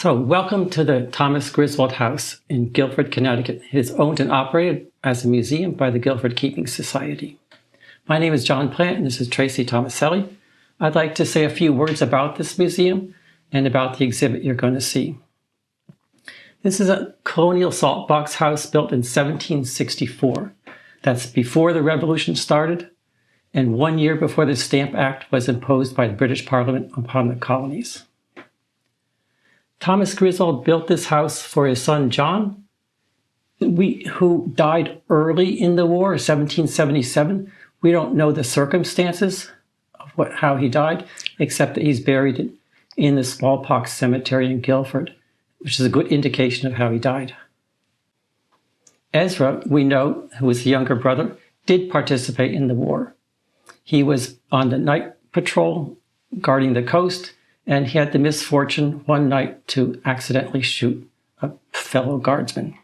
So welcome to the Thomas Griswold House in Guilford, Connecticut. It is owned and operated as a museum by the Guilford Keeping Society. My name is John Plant and this is Tracy Tomaselli. I'd like to say a few words about this museum and about the exhibit you're going to see. This is a colonial salt box house built in 1764. That's before the Revolution started and 1 year before the Stamp Act was imposed by the British Parliament upon the colonies. Thomas Griswold built this house for his son John, who died early in the war, 1777. We don't know the circumstances of how he died, except that he's buried in the smallpox cemetery in Guilford, which is a good indication of how he died. Ezra, we know, who was the younger brother, did participate in the war. He was on the night patrol guarding the coast, and he had the misfortune one night to accidentally shoot a fellow guardsman.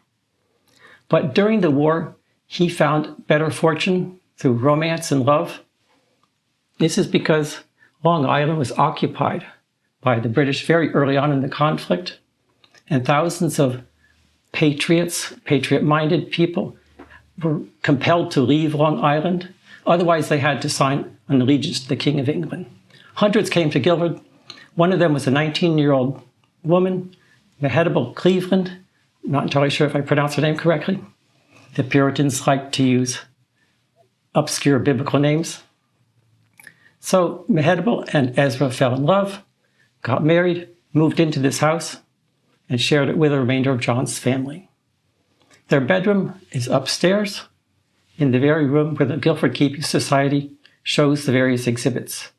But during the war, he found better fortune through romance and love. This is because Long Island was occupied by the British very early on in the conflict, and thousands of patriots, patriot-minded people, were compelled to leave Long Island. Otherwise, they had to sign an allegiance to the King of England. Hundreds came to Guilford. One of them was a 19-year-old woman, Mehetabel Cleveland. I'm not entirely sure if I pronounced her name correctly. The Puritans liked to use obscure biblical names. So Mehetabel and Ezra fell in love, got married, moved into this house, and shared it with the remainder of John's family. Their bedroom is upstairs in the very room where the Guilford Keeping Society shows the various exhibits.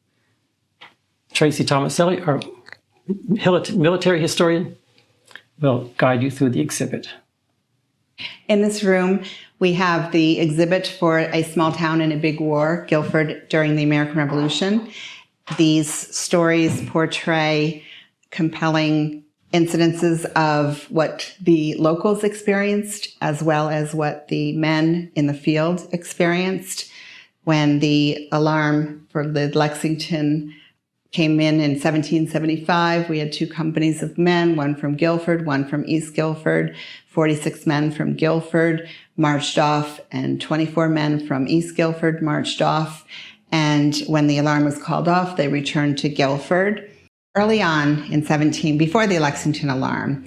Tracy Tomaselli, our military historian, will guide you through the exhibit. In this room, we have the exhibit for A Small Town in a Big War, Guilford during the American Revolution. These stories portray compelling incidences of what the locals experienced, as well as what the men in the field experienced when the alarm for the Lexington came in 1775. We had two companies of men, one from Guilford, one from East Guilford. 46 men from Guilford marched off, and 24 men from East Guilford marched off. And when the alarm was called off, they returned to Guilford. Early on before the Lexington alarm,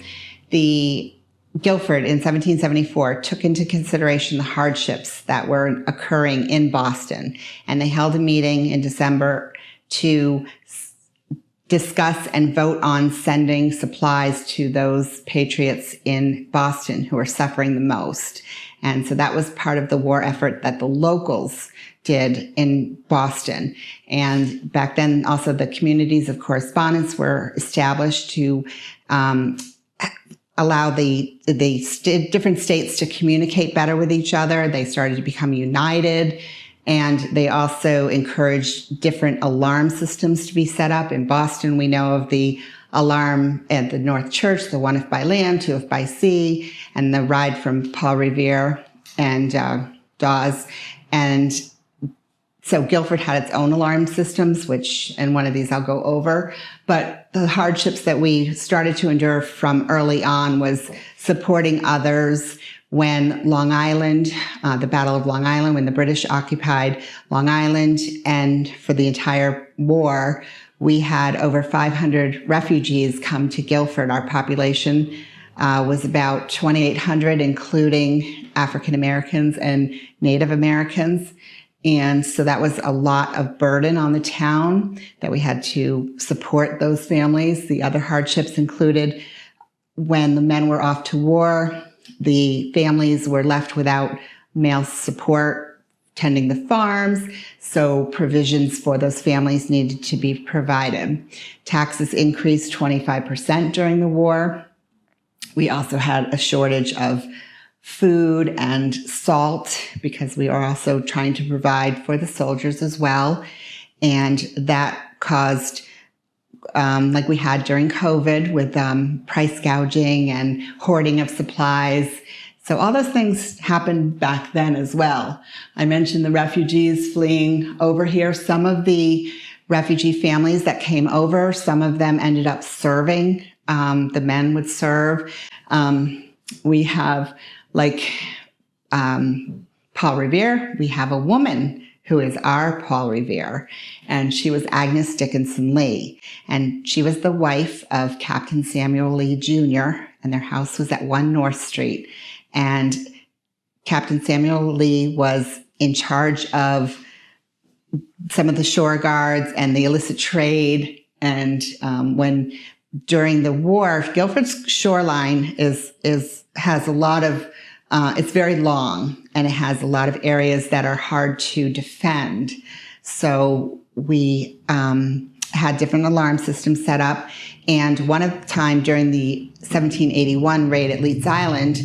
the Guilford in 1774 took into consideration the hardships that were occurring in Boston. And they held a meeting in December to discuss and vote on sending supplies to those patriots in Boston who were suffering the most. And so that was part of the war effort that the locals did in Boston. And back then, also the communities of correspondence were established to allow the different states to communicate better with each other. They started to become united. And they also encouraged different alarm systems to be set up. In Boston, we know of the alarm at the North Church, the one if by land, two if by sea, and the ride from Paul Revere and Dawes. And so Guilford had its own alarm systems, and one of these I'll go over. But the hardships that we started to endure from early on was supporting others. When Long Island, the Battle of Long Island, when the British occupied Long Island, and for the entire war, we had over 500 refugees come to Guilford. Our population was about 2,800, including African Americans and Native Americans. And so that was a lot of burden on the town that we had to support those families. The other hardships included when the men were off to war, the families were left without male support tending the farms, so provisions for those families needed to be provided. Taxes increased 25% during the war. We also had a shortage of food and salt because we are also trying to provide for the soldiers as well. And that caused, like we had during COVID with price gouging and hoarding of supplies. So all those things happened back then as well. I mentioned the refugees fleeing over here. Some of the refugee families that came over, some of them ended up serving the men would serve. We have Paul Revere. We have a woman who is our Paul Revere, and she was Agnes Dickinson Lee. And she was the wife of Captain Samuel Lee Jr., and their house was at 1 North Street. And Captain Samuel Lee was in charge of some of the shore guards and the illicit trade. And during the war, Guilford's shoreline has a lot of it's very long, and it has a lot of areas that are hard to defend. So we had different alarm systems set up. And one of the time during the 1781 raid at Leeds Island,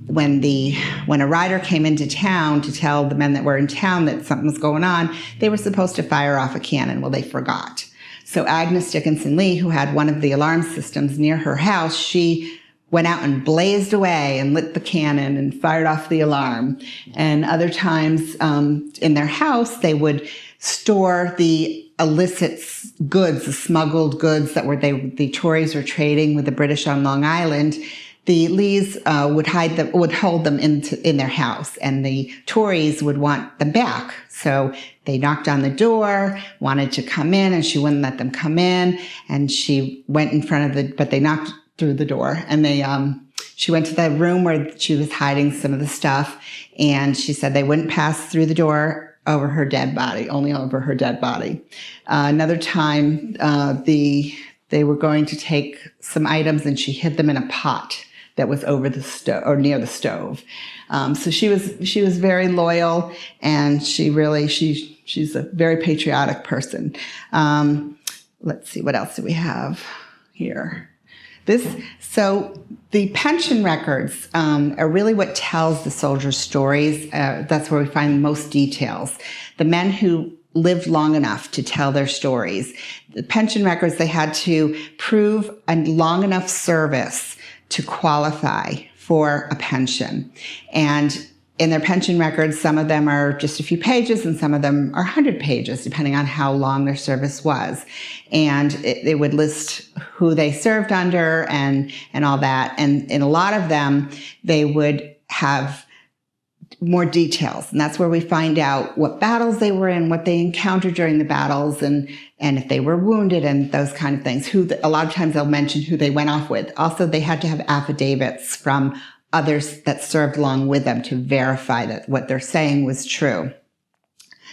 when a rider came into town to tell the men that were in town that something was going on, they were supposed to fire off a cannon. Well, they forgot. So Agnes Dickinson Lee, who had one of the alarm systems near her house, she went out and blazed away and lit the cannon and fired off the alarm. And other times in their house, they would store the illicit goods, the smuggled goods that the Tories were trading with the British on Long Island. The Lees would hold them in their house, and the Tories would want them back. So they knocked on the door, wanted to come in, and she wouldn't let them come in. And she went in front of but they knocked through the door, and she went to the room where she was hiding some of the stuff, and she said they wouldn't pass through the door over her dead body, only over her dead body. Another time, they were going to take some items, and she hid them in a pot that was over the stove or near the stove. So she was very loyal, and she's a very patriotic person. Let's see, what else do we have here? So the pension records are really what tells the soldiers' stories. That's where we find most details. The men who lived long enough to tell their stories. The pension records, they had to prove a long enough service to qualify for a pension. And in their pension records, some of them are just a few pages and some of them are 100 pages, depending on how long their service was. And it would list who they served under and all that. And in a lot of them, they would have more details. And that's where we find out what battles they were in, what they encountered during the battles, and if they were wounded and those kind of things. A lot of times they'll mention who they went off with. Also, they had to have affidavits from others that served along with them to verify that what they're saying was true.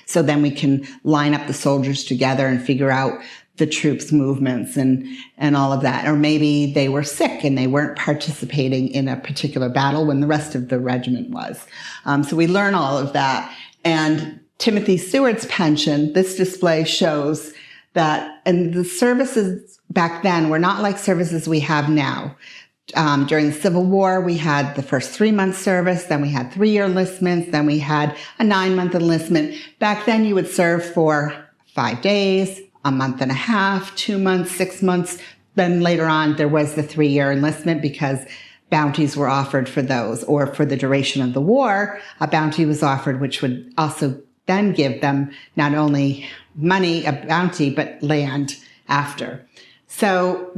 So then we can line up the soldiers together and figure out the troops' movements and all of that. Or maybe they were sick and they weren't participating in a particular battle when the rest of the regiment was. So we learn all of that. And Timothy Seward's pension, this display shows that, and the services back then were not like services we have now. During the Civil War, we had the first 3-month service, then we had 3-year enlistments, then we had a 9-month enlistment. Back then, you would serve for 5 days, a month and a half, 2 months, 6 months. Then later on, there was the 3-year enlistment because bounties were offered for those, or for the duration of the war, a bounty was offered, which would also then give them not only money, a bounty, but land after. So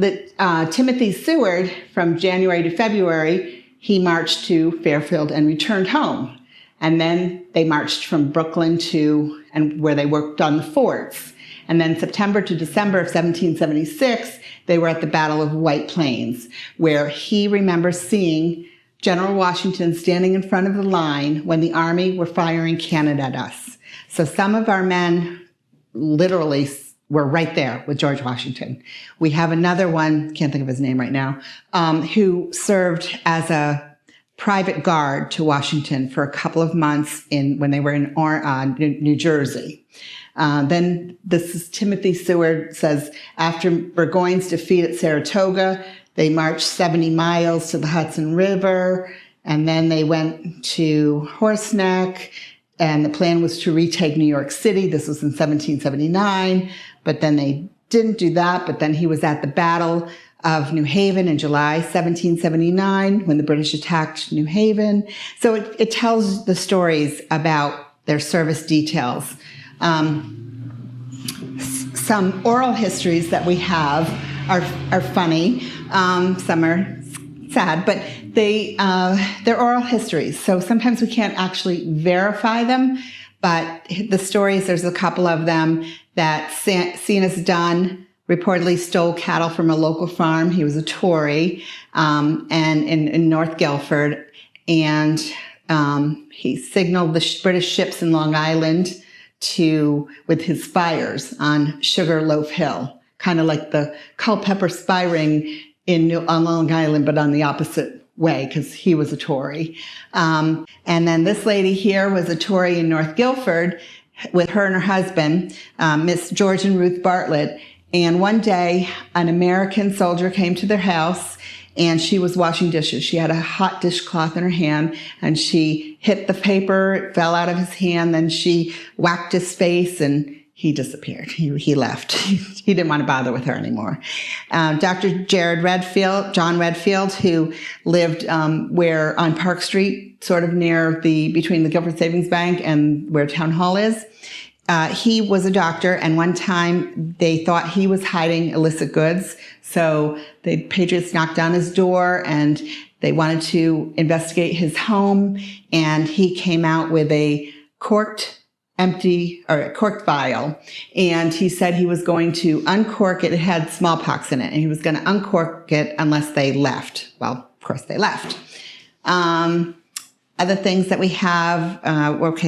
Timothy Seward, from January to February, he marched to Fairfield and returned home. And then they marched from Brooklyn and where they worked on the forts. And then September to December of 1776, they were at the Battle of White Plains, where he remembers seeing General Washington standing in front of the line when the army were firing cannon at us. So some of our men literally were right there with George Washington. We have another one, can't think of his name right now, who served as a private guard to Washington for a couple of months when they were in New Jersey. Then this is Timothy Seward says, after Burgoyne's defeat at Saratoga, they marched 70 miles to the Hudson River, and then they went to Horseneck, and the plan was to retake New York City. This was in 1779, but then they didn't do that. But then he was at the Battle of New Haven in July 1779 when the British attacked New Haven. So it tells the stories about their service details. Some oral histories that we have are funny. Some are sad, but they're oral histories. So sometimes we can't actually verify them, but the stories, there's a couple of them that Cenas Dunn reportedly stole cattle from a local farm. He was a Tory, and in North Guilford, and he signaled the British ships in Long Island with his fires on Sugarloaf Hill, kind of like the Culpeper spy ring on Long Island, but on the opposite way, because he was a Tory. And then this lady here was a Tory in North Guilford with her and her husband, Miss George and Ruth Bartlett. And one day, an American soldier came to their house, and she was washing dishes. She had a hot dishcloth in her hand, and she hit the paper. It fell out of his hand. Then she whacked his face, and he disappeared. He left. He didn't want to bother with her anymore. Dr. John Redfield, who lived on Park Street, sort of between the Guilford Savings Bank and where Town Hall is. He was a doctor, and one time they thought he was hiding illicit goods. So the Patriots knocked on his door, and they wanted to investigate his home, and he came out with a corked vial, and he said he was going to uncork it. It had smallpox in it, and he was going to uncork it unless they left. Well, of course they left. Other things that we have,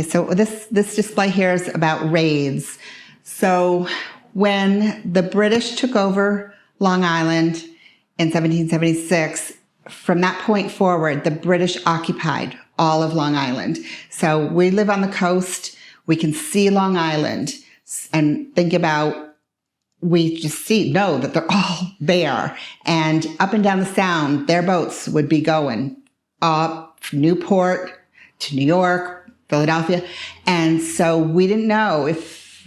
so this display here is about raids. So when the British took over Long Island in 1776, from that point forward, the British occupied all of Long Island. So we live on the coast. We can see Long Island and think about, we just know that they're all there. And up and down the Sound, their boats would be going up from Newport to New York, Philadelphia. And so we didn't know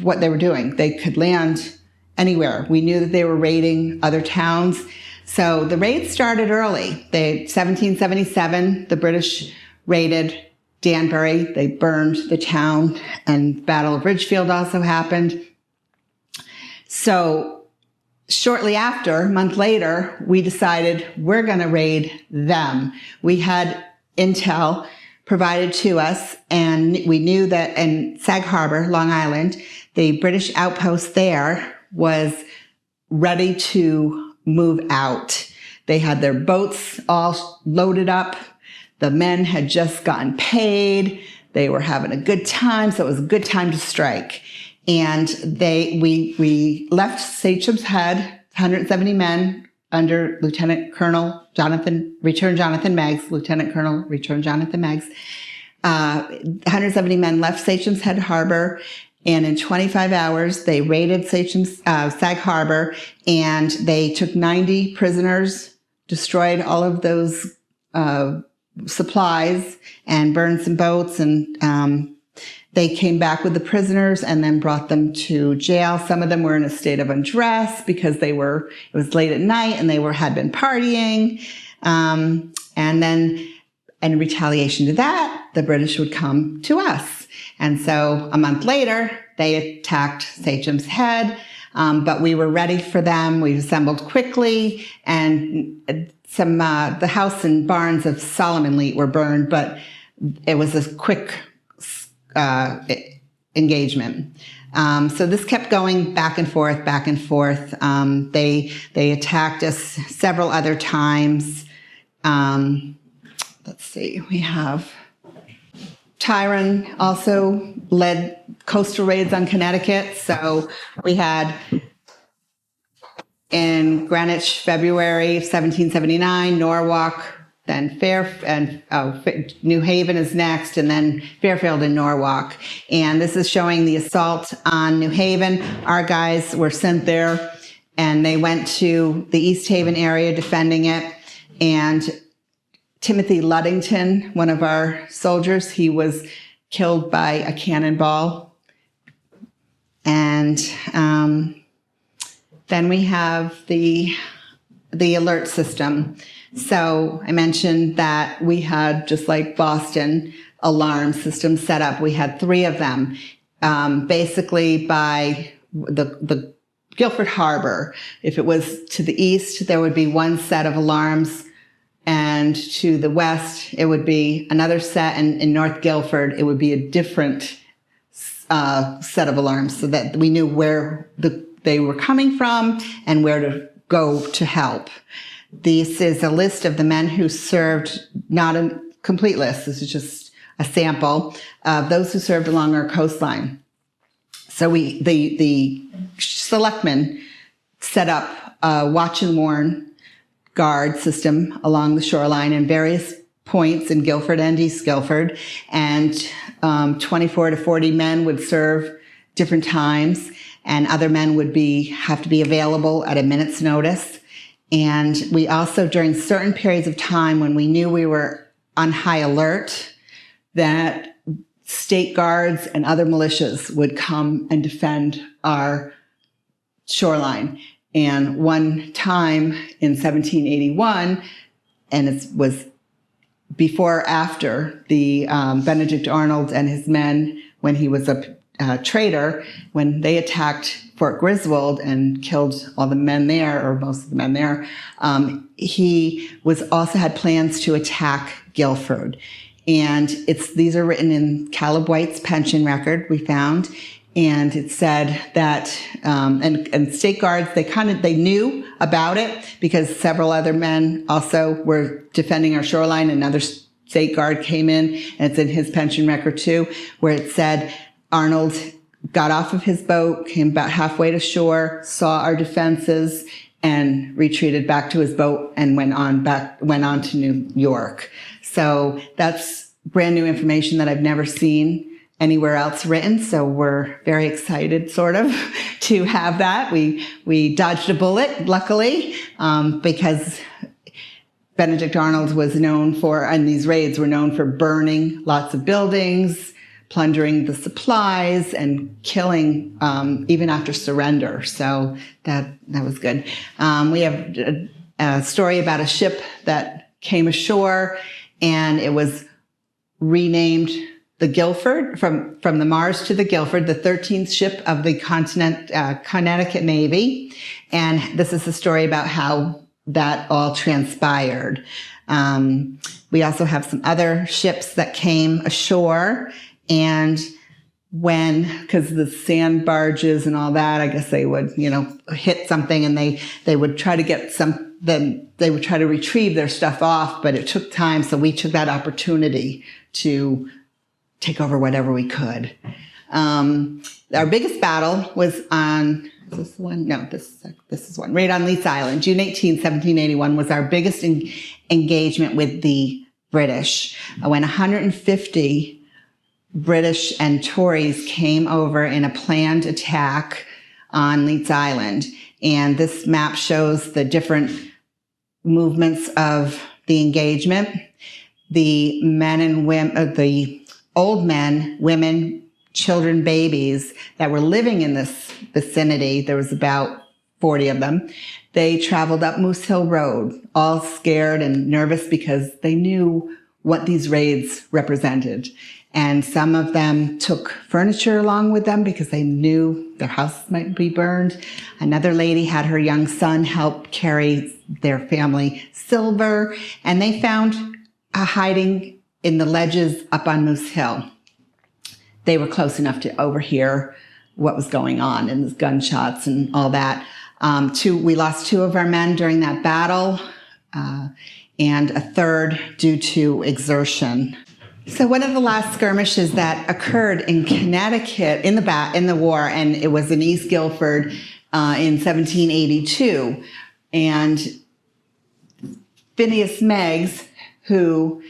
what they were doing. They could land anywhere. We knew that they were raiding other towns. So the raids started early. 1777, the British raided Danbury. They burned the town, and Battle of Ridgefield also happened. So shortly after, a month later, we decided we're going to raid them. We had intel provided to us, and we knew that in Sag Harbor, Long Island, the British outpost there was ready to move out. They had their boats all loaded up. The men had just gotten paid. They were having a good time, so it was a good time to strike. And we left Sachem's Head, 170 men under Lieutenant Colonel Returned Jonathan Meggs. 170 men left Sachem's Head Harbor, and in 25 hours, they raided Sag Harbor, and they took 90 prisoners, destroyed all of those supplies, and burned some boats, and they came back with the prisoners and then brought them to jail. Some of them were in a state of undress because it was late at night and they had been partying. And then in retaliation to that, the British would come to us. And so a month later, they attacked Sachem's Head, but we were ready for them. We assembled quickly, and the house and barns of Solomon Leet were burned, but it was a quick engagement. So this kept going back and forth, back and forth. They attacked us several other times. Let's see, we have Tyrone also led coastal raids on Connecticut. So we had in Greenwich, February 1779, Norwalk, then New Haven is next, and then Fairfield and Norwalk. And this is showing the assault on New Haven. Our guys were sent there, and they went to the East Haven area defending it. And Timothy Luddington, one of our soldiers, he was killed by a cannonball. And then we have the alert system. So I mentioned that we had, just like Boston, alarm systems set up. We had 3 of them. Basically, by the Guilford Harbor. If it was to the east, there would be one set of alarms, and to the west, it would be another set, and in North Guilford, it would be a different set of alarms, so that we knew where they were coming from and where to go to help. This is a list of the men who served, not a complete list, this is just a sample of those who served along our coastline. So the selectmen set up a watch and warn guard system along the shoreline in various points in Guilford and East Guilford, and 24 to 40 men would serve different times, and other men would have to be available at a minute's notice. And we also, during certain periods of time when we knew we were on high alert, that state guards and other militias would come and defend our shoreline. And one time in 1781, and it was before or after the Benedict Arnold and his men, when he was a traitor, when they attacked Fort Griswold and killed all the men there, or most of the men there, he also had plans to attack Guilford. And these are written in Caleb White's pension record, we found. And it said that, and state guards, they knew about it because several other men also were defending our shoreline. Another state guard came in, and it's in his pension record too, where it said Arnold got off of his boat, came about halfway to shore, saw our defenses, and retreated back to his boat and went on to New York. So that's brand new information that I've never seen anywhere else written. So we're very excited, sort of, to have that. We dodged a bullet, luckily, because Benedict Arnold was known for, and these raids were known for burning lots of buildings, plundering the supplies, and killing even after surrender. So that was good. We have a story about a ship that came ashore, and it was renamed the Guilford, from the Mars to the Guilford, the 13th ship of the Connecticut Navy. And this is the story about how that all transpired. We also have some other ships that came ashore, and because the sand barges and all that, I guess they would, hit something, and they would try to they would try to retrieve their stuff off, but it took time. So we took that opportunity to take over whatever we could. Our biggest battle was on, is this one? No, this is one. Right on Leeds Island. June 18, 1781 was our biggest engagement with the British. When 150 British and Tories came over in a planned attack on Leeds Island. And this map shows the different movements of the engagement. The men and women, the old men, women, children, babies that were living in this vicinity, there was about 40 of them, they traveled up Moose Hill Road, all scared and nervous because they knew what these raids represented. And some of them took furniture along with them because they knew their house might be burned. Another lady had her young son help carry their family silver, and they found a hiding in the ledges up on Moose Hill. They were close enough to overhear what was going on and the gunshots and all that. We lost 2 of our men during that battle, and a third due to exertion. So one of the last skirmishes that occurred in Connecticut in the war, and it was in East Guilford in 1782, and Phineas Meggs, who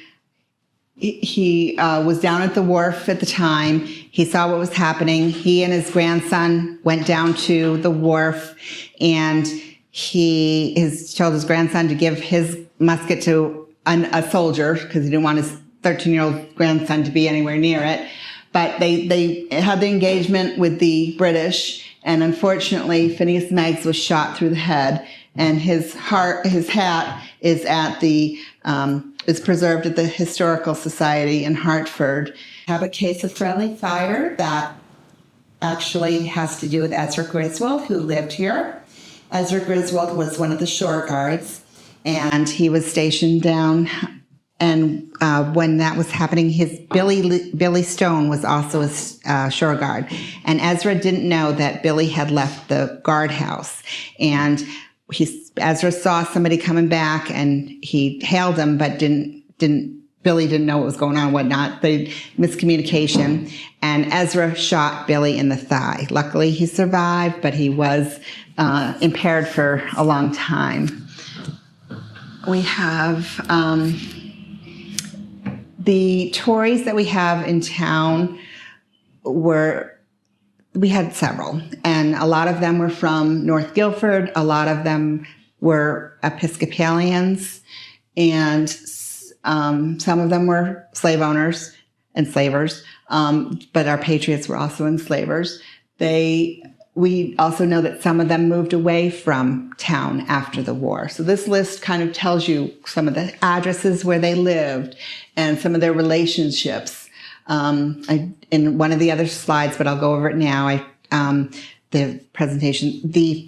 he was down at the wharf at the time. He saw what was happening. He and his grandson went down to the wharf, and he told his grandson to give his musket to a soldier because he didn't want his 13-year-old grandson to be anywhere near it. But they had the engagement with the British, and unfortunately, Phineas Meggs was shot through the head, and his hat is is preserved at the Historical Society in Hartford. I have a case of friendly fire that actually has to do with Ezra Griswold, who lived here. Ezra Griswold was one of the shore guards, and he was stationed down. And when that was happening, his Billy Stone was also a shore guard. And Ezra didn't know that Billy had left the guardhouse. And Ezra saw somebody coming back, and he hailed him, but Billy didn't know what was going on, whatnot. The miscommunication. And Ezra shot Billy in the thigh. Luckily, he survived, but he was impaired for a long time. We have the Tories that we have in town we had several, and a lot of them were from North Guilford. A lot of them were Episcopalians, and some of them were slave owners, enslavers, but our patriots were also enslavers. We also know that some of them moved away from town after the war. So this list kind of tells you some of the addresses where they lived and some of their relationships. In one of the other slides, but I'll go over it now, the presentation,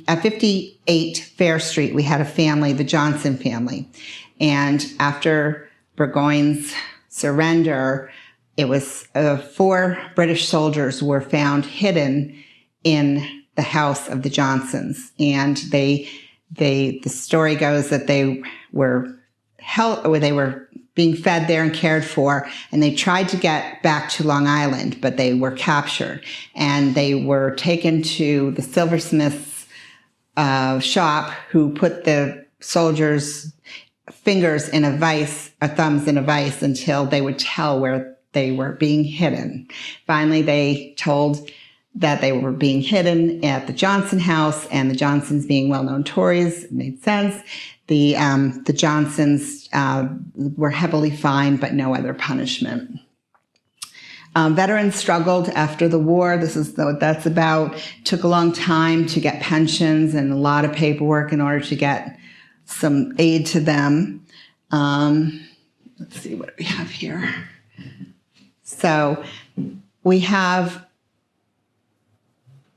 at 58 Fair Street, we had a family, the Johnson family. And after Burgoyne's surrender, it was 4 British soldiers were found hidden in the house of the Johnsons. And the story goes that they were being fed there and cared for, and they tried to get back to Long Island, but they were captured. And they were taken to the silversmith's shop, who put the soldiers' fingers in a vice, or thumbs in a vice, until they would tell where they were being hidden. Finally, they told that they were being hidden at the Johnson house, and the Johnsons, being well-known Tories, made sense. The Johnsons were heavily fined, but no other punishment. Veterans struggled after the war. This is what that's about. Took a long time to get pensions and a lot of paperwork in order to get some aid to them. Let's see what we have here. So we have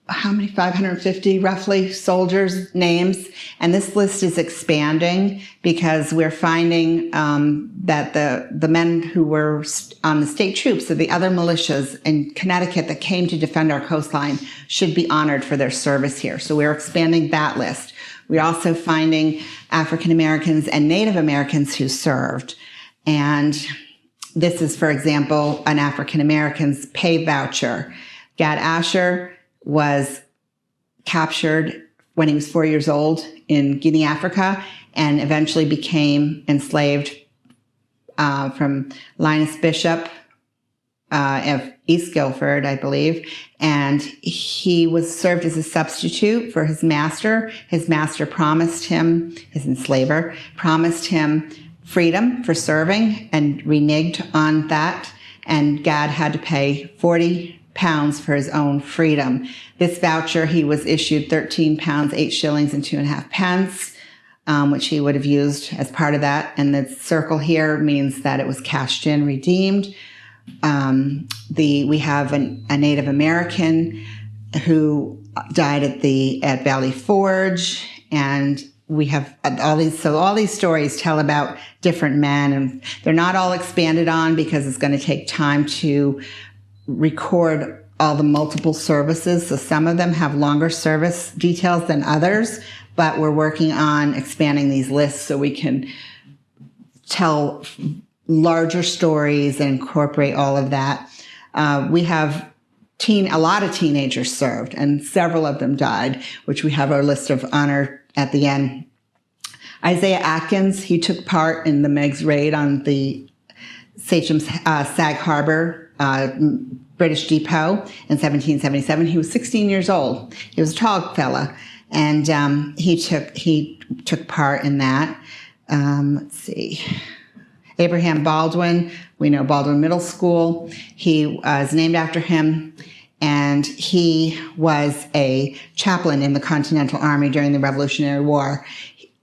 how many? 550 roughly soldiers' names. And this list is expanding because we're finding that the men who were on the state troops or the other militias in Connecticut that came to defend our coastline should be honored for their service here. So we're expanding that list. We're also finding African Americans and Native Americans who served. And this is, for example, an African American's pay voucher. Gad Asher was captured when he was 4 years old in Guinea, Africa, and eventually became enslaved from Linus Bishop of East Guilford, I believe. And he was served as a substitute for his master. His master promised him, his enslaver, promised him freedom for serving and reneged on that. And Gad had to pay 40 pounds for his own freedom. This voucher, he was issued 13 pounds, 8 shillings and 2.5 pence, which he would have used as part of that. And the circle here means that it was cashed in, redeemed. We have a Native American who died at Valley Forge, and we have all these stories tell about different men, and they're not all expanded on because it's going to take time to record all the multiple services. So some of them have longer service details than others, but we're working on expanding these lists so we can tell larger stories and incorporate all of that. We have a lot of teenagers served, and several of them died, which we have our list of honor at the end. Isaiah Atkins, he took part in the Meigs raid on the Sachem's Sag Harbor British depot in 1777. He was 16 years old. He was a tall fella, and he took part in that. Let's see. Abraham Baldwin, we know Baldwin Middle School. He was named after him, and he was a chaplain in the Continental Army during the Revolutionary War.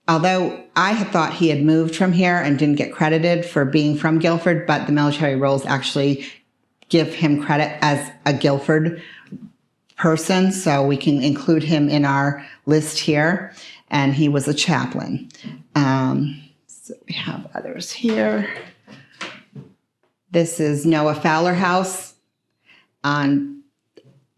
Although I had thought he had moved from here and didn't get credited for being from Guilford, but the military rolls actually give him credit as a Guilford person, so we can include him in our list here. And he was a chaplain. So we have others here. This is Noah Fowler House on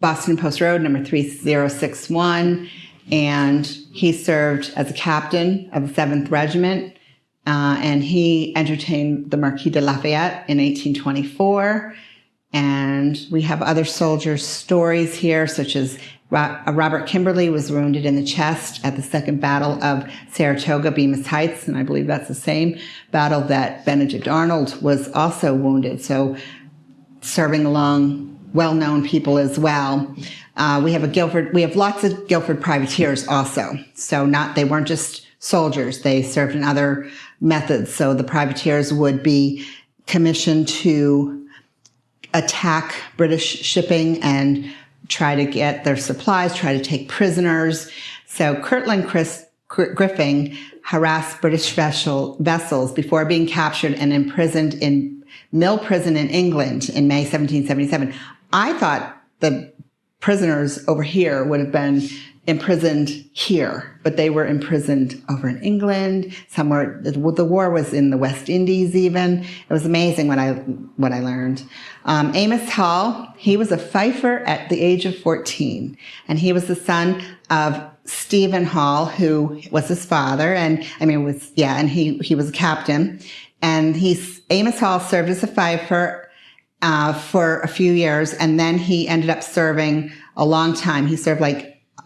Boston Post Road, number 3061. And he served as a captain of the 7th Regiment. And he entertained the Marquis de Lafayette in 1824. And we have other soldiers' stories here, such as Robert Kimberly was wounded in the chest at the Second Battle of Saratoga, Bemis Heights, and I believe that's the same battle that Benedict Arnold was also wounded. So serving along well-known people as well. We have lots of Guilford privateers also. So they weren't just soldiers, they served in other methods. So the privateers would be commissioned to attack British shipping and try to get their supplies, try to take prisoners. So Kirtland Griffin harassed British vessels before being captured and imprisoned in Mill Prison in England in May 1777. I thought the prisoners over here would have been imprisoned here, but they were imprisoned over in England, somewhere. The war was in the West Indies even. It was amazing what I learned. Amos Hall, he was a fifer at the age of 14, and he was the son of Stephen Hall, who was his father, and he was a captain. And Amos Hall served as a fifer for a few years, and then he ended up serving a long time. He served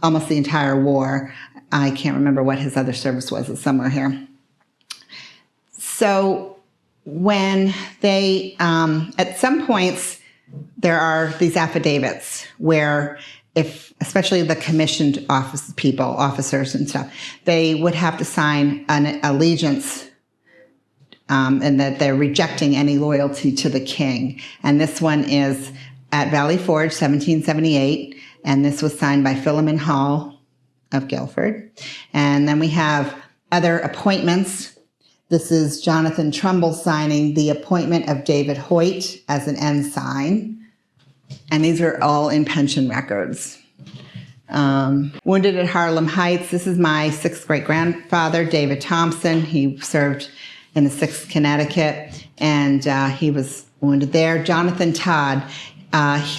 almost the entire war. I can't remember what his other service was. It's somewhere here. So when they, at some points, there are these affidavits where especially the commissioned officers and stuff, they would have to sign an allegiance and that they're rejecting any loyalty to the king. And this one is at Valley Forge, 1778. And this was signed by Philemon Hall of Guilford. And then we have other appointments. This is Jonathan Trumbull signing the appointment of David Hoyt as an ensign. And these are all in pension records. Wounded at Harlem Heights. This is my 6th great-grandfather, David Thompson. He served in the 6th Connecticut, and he was wounded there. Jonathan Todd.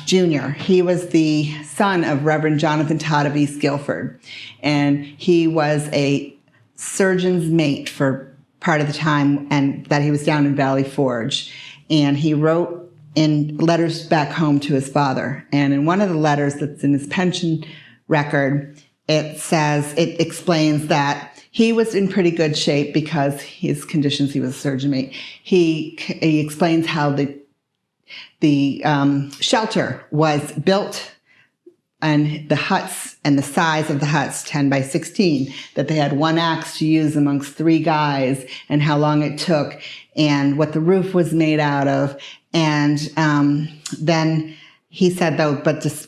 Jr. He was the son of Reverend Jonathan Todd of East Guilford, and he was a surgeon's mate for part of the time, and that he was down in Valley Forge. And he wrote in letters back home to his father. And in one of the letters that's in his pension record, it explains that he was in pretty good shape because his conditions, he was a surgeon mate. He explains how the shelter was built, and the huts and the size of the huts, 10 by 16, that they had one axe to use amongst 3 guys, and how long it took, and what the roof was made out of. And then he said, though,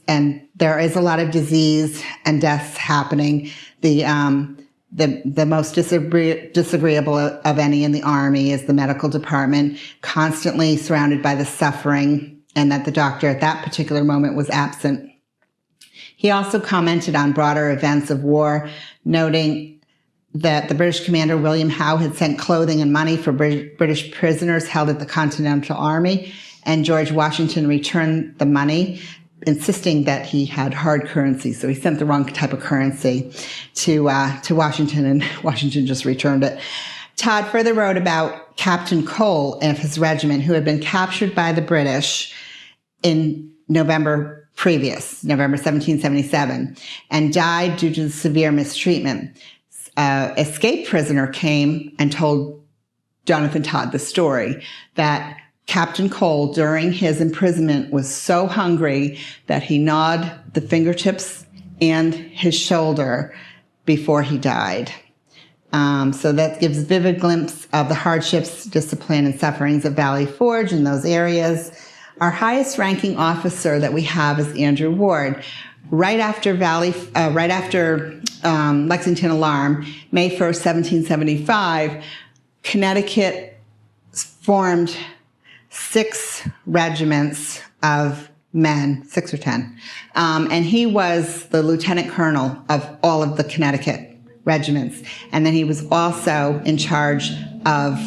and there is a lot of disease and deaths happening. The most disagreeable of any in the Army is the medical department, constantly surrounded by the suffering, and that the doctor at that particular moment was absent. He also commented on broader events of war, noting that the British commander William Howe had sent clothing and money for British prisoners held at the Continental Army, and George Washington returned the money, insisting that he had hard currency. So he sent the wrong type of currency to Washington, and Washington just returned it. Todd further wrote about Captain Cole of his regiment, who had been captured by the British in November 1777, and died due to severe mistreatment. Escaped prisoner came and told Jonathan Todd the story that Captain Cole, during his imprisonment, was so hungry that he gnawed the fingertips and his shoulder before he died. So that gives a vivid glimpse of the hardships, discipline, and sufferings of Valley Forge in those areas. Our highest ranking officer that we have is Andrew Ward. Right after Lexington Alarm, May 1st, 1775, Connecticut formed 6 regiments of men, 6 or 10. And he was the lieutenant colonel of all of the Connecticut regiments. And then he was also in charge of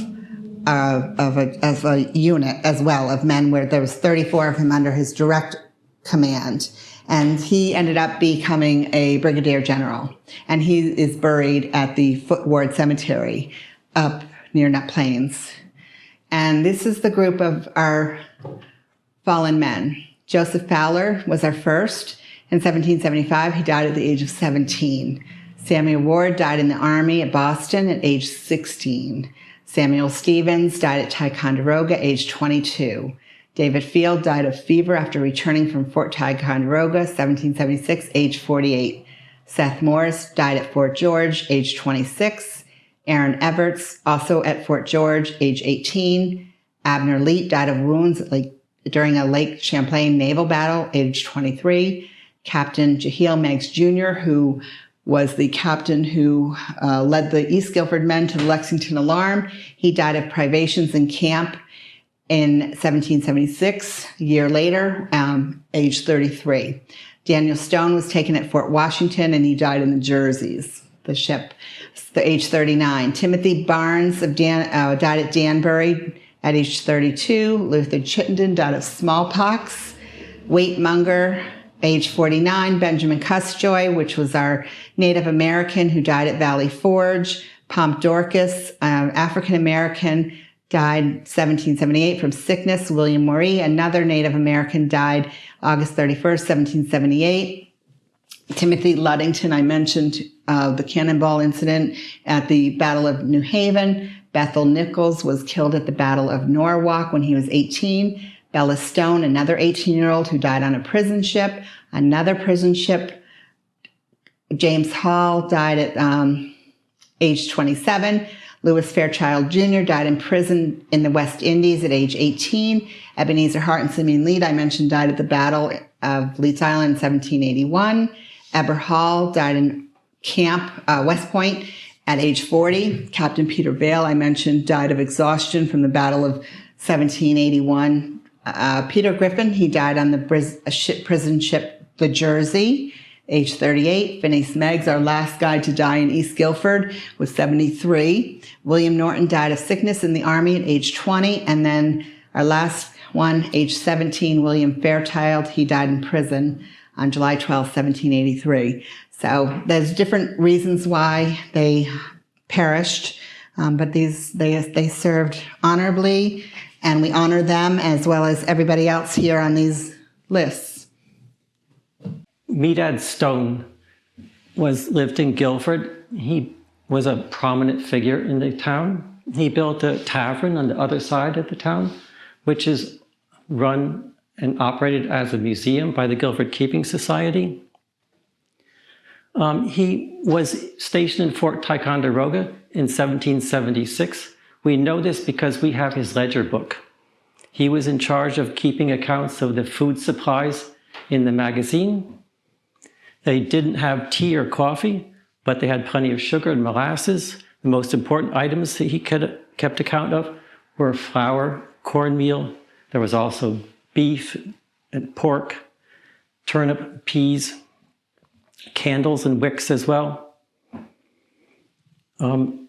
a unit as well of men, where there was 34 of him under his direct command. And he ended up becoming a brigadier general. And he is buried at the Foot Ward Cemetery up near Nut Plains. And this is the group of our fallen men. Joseph Fowler was our first. In 1775, he died at the age of 17. Samuel Ward died in the Army at Boston at age 16. Samuel Stevens died at Ticonderoga, age 22. David Field died of fever after returning from Fort Ticonderoga, 1776, age 48. Seth Morris died at Fort George, age 26. Aaron Everts, also at Fort George, age 18. Abner Leete died of wounds during a Lake Champlain naval battle, age 23. Captain Jehiel Meigs Jr., who was the captain who led the East Guilford men to the Lexington Alarm. He died of privations in camp in 1776, a year later, age 33. Daniel Stone was taken at Fort Washington, and he died in the Jerseys, the ship, age 39. Timothy Barnes died at Danbury at age 32. Luther Chittenden died of smallpox. Waite Munger, age 49. Benjamin Custjoy, which was our Native American who died at Valley Forge. Pomp Dorcas, African-American, died 1778 from sickness. William Moree, another Native American, died August 31st, 1778. Timothy Luddington, I mentioned the cannonball incident at the Battle of New Haven. Bethel Nichols was killed at the Battle of Norwalk when he was 18. Bella Stone, another 18-year-old who died on a prison ship. Another prison ship. James Hall died at age 27. Lewis Fairchild Jr. died in prison in the West Indies at age 18. Ebenezer Hart and Simeon Lead, I mentioned, died at the Battle of Leeds Island in 1781. Eber Hall died in Camp West Point at age 40. Captain Peter Vale, I mentioned, died of exhaustion from the Battle of 1781. Peter Griffin, he died on the prison ship, the Jersey, age 38. Phineas Meggs, our last guy to die in East Guilford, was 73. William Norton died of sickness in the Army at age 20. And then our last one, age 17, William Fairchild, he died in prison on July 12, 1783. So there's different reasons why they perished, but they served honorably, and we honor them as well as everybody else here on these lists. Medad Stone lived in Guilford. He was a prominent figure in the town. He built a tavern on the other side of the town, which is run and operated as a museum by the Guilford Keeping Society. He was stationed in Fort Ticonderoga in 1776. We know this because we have his ledger book. He was in charge of keeping accounts of the food supplies in the magazine. They didn't have tea or coffee, but they had plenty of sugar and molasses. The most important items that he kept account of were flour, cornmeal. There was also beef and pork, turnip, peas, candles and wicks as well. In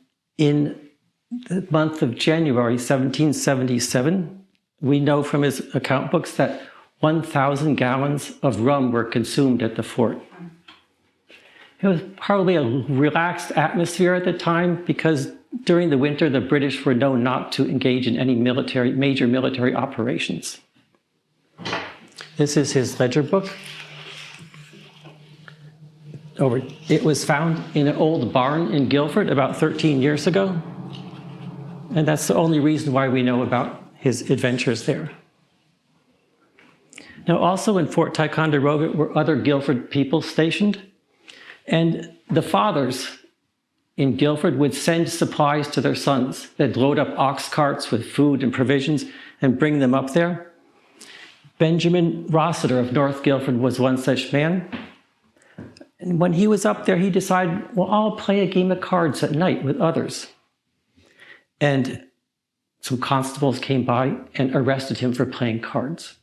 the month of January 1777, we know from his account books that 1,000 gallons of rum were consumed at the fort. It was probably a relaxed atmosphere at the time because during the winter, the British were known not to engage in any major military operations. This is his ledger book. It was found in an old barn in Guilford about 13 years ago. And that's the only reason why we know about his adventures there. Now, also in Fort Ticonderoga were other Guilford people stationed. And the fathers in Guilford would send supplies to their sons. They'd load up ox carts with food and provisions and bring them up there. Benjamin Rossiter of North Guilford was one such man. And when he was up there, he decided, well, I'll play a game of cards at night with others. And some constables came by and arrested him for playing cards.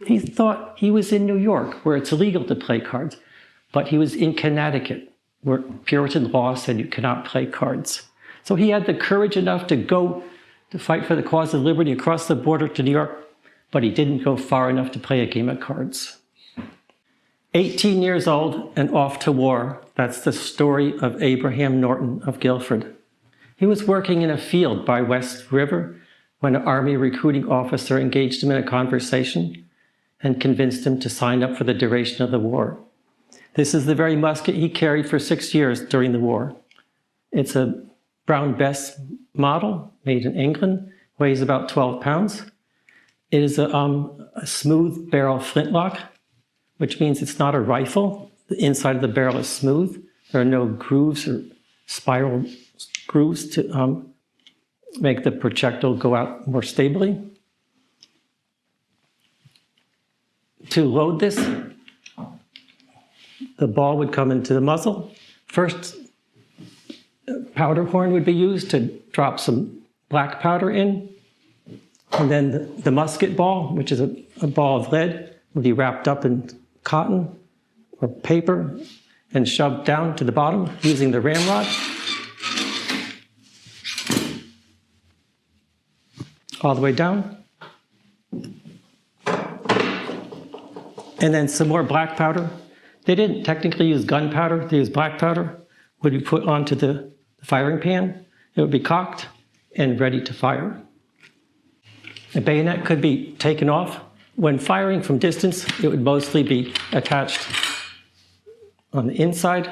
He thought he was in New York, where it's illegal to play cards, but he was in Connecticut, where Puritan law said you cannot play cards. So he had the courage enough to go to fight for the cause of liberty across the border to New York, but he didn't go far enough to play a game of cards. 18 years old and off to war. That's the story of Abraham Norton of Guilford. He was working in a field by West River when an Army recruiting officer engaged him in a conversation and convinced him to sign up for the duration of the war. This is the very musket he carried for 6 years during the war. It's a Brown Bess model made in England, weighs about 12 pounds. It is a smooth barrel flintlock, which means it's not a rifle. The inside of the barrel is smooth. There are no grooves or spiral grooves to make the projectile go out more stably. To load this, the ball would come into the muzzle. First, a powder horn would be used to drop some black powder in. And then the musket ball, which is a ball of lead, would be wrapped up in cotton or paper and shoved down to the bottom using the ramrod. All the way down. And then some more black powder. They didn't technically use gunpowder, they used black powder, would be put onto the firing pan. It would be cocked and ready to fire. The bayonet could be taken off. When firing from distance, it would mostly be attached on the inside.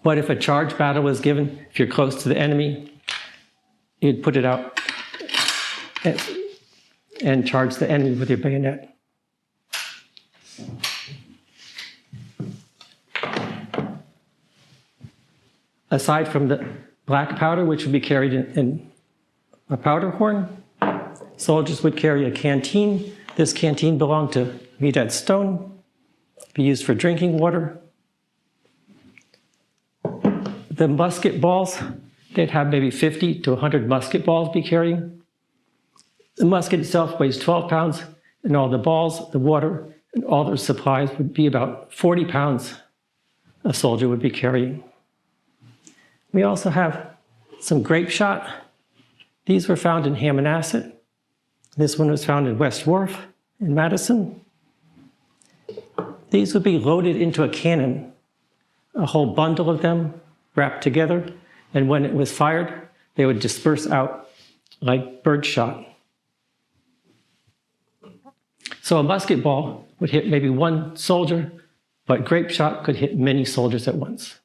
But if a charge battle was given, if you're close to the enemy, you'd put it out and charge the enemy with your bayonet. Aside from the black powder, which would be carried in a powder horn, soldiers would carry a canteen. This canteen belonged to Vidette Stone, be used for drinking water. The musket balls, they'd have maybe 50 to 100 musket balls be carrying. The musket itself weighs 12 pounds, and all the balls, the water, and all their supplies would be about 40 pounds a soldier would be carrying. We also have some grape shot. These were found in Hammonasset. This one was found in West Wharf in Madison. These would be loaded into a cannon, a whole bundle of them wrapped together, and when it was fired, they would disperse out like bird shot. So a musket ball would hit maybe one soldier, but grape shot could hit many soldiers at once.